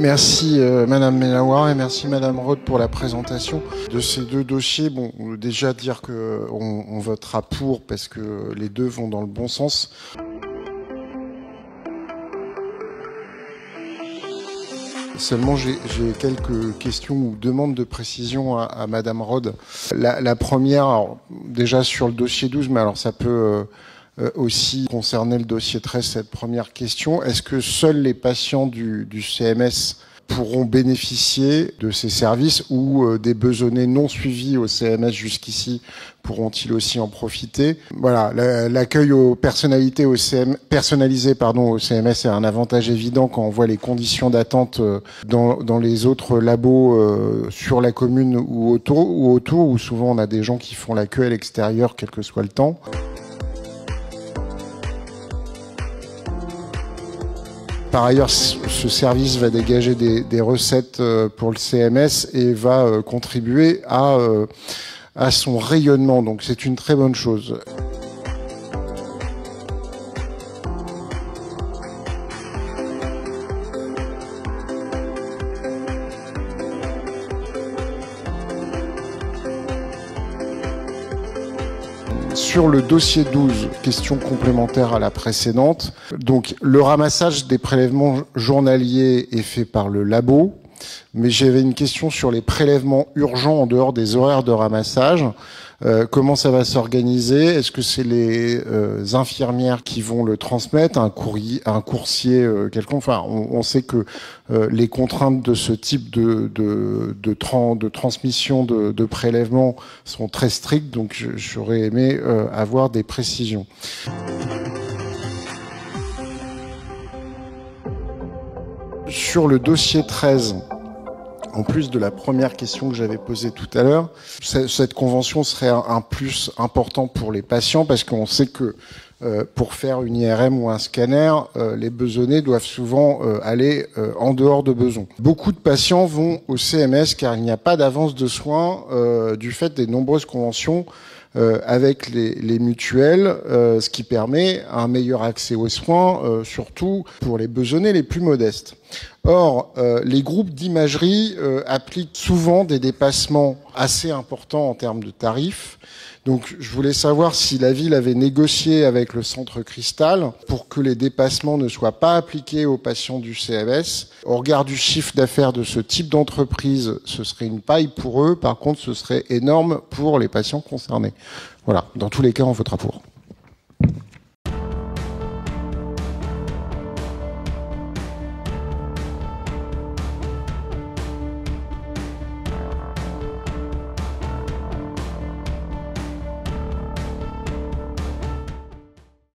Merci Madame Melawar et merci Madame Rode pour la présentation de ces deux dossiers. Bon, déjà dire que on votera pour parce que les deux vont dans le bon sens. Seulement, j'ai quelques questions ou demandes de précision à Madame Rode. La première, alors, déjà sur le dossier 12, mais alors ça peut aussi concerner le dossier 13, cette première question. Est-ce que seuls les patients du CMS pourront bénéficier de ces services ou des besonnés non suivis au CMS jusqu'ici pourront-ils aussi en profiter? Voilà, l'accueil aux personnalités personnalisé au CMS est un avantage évident quand on voit les conditions d'attente dans les autres labos sur la commune ou autour, où souvent on a des gens qui font la queue à l'extérieur quel que soit le temps. Par ailleurs, ce service va dégager des recettes pour le CMS et va contribuer à son rayonnement. Donc c'est une très bonne chose. Sur le dossier 12, question complémentaire à la précédente. Donc, le ramassage des prélèvements journaliers est fait par le labo, mais j'avais une question sur les prélèvements urgents en dehors des horaires de ramassage. Comment ça va s'organiser? Est-ce que c'est les infirmières qui vont le transmettre, un coursier quelconque? Enfin, on sait que les contraintes de ce type de transmission de prélèvements sont très strictes, donc j'aurais aimé avoir des précisions. Sur le dossier 13, en plus de la première question que j'avais posée tout à l'heure, cette convention serait un plus important pour les patients parce qu'on sait que pour faire une IRM ou un scanner, les besonnés doivent souvent aller en dehors de Beson. Beaucoup de patients vont au CMS car il n'y a pas d'avance de soins du fait des nombreuses conventions avec les mutuelles, ce qui permet un meilleur accès aux soins, surtout pour les besonnés les plus modestes. Or, les groupes d'imagerie appliquent souvent des dépassements assez importants en termes de tarifs. Donc, je voulais savoir si la ville avait négocié avec le Centre Cristal pour que les dépassements ne soient pas appliqués aux patients du CMS. Au regard du chiffre d'affaires de ce type d'entreprise, ce serait une paille pour eux. Par contre, ce serait énorme pour les patients concernés. Voilà. Dans tous les cas, on votera pour.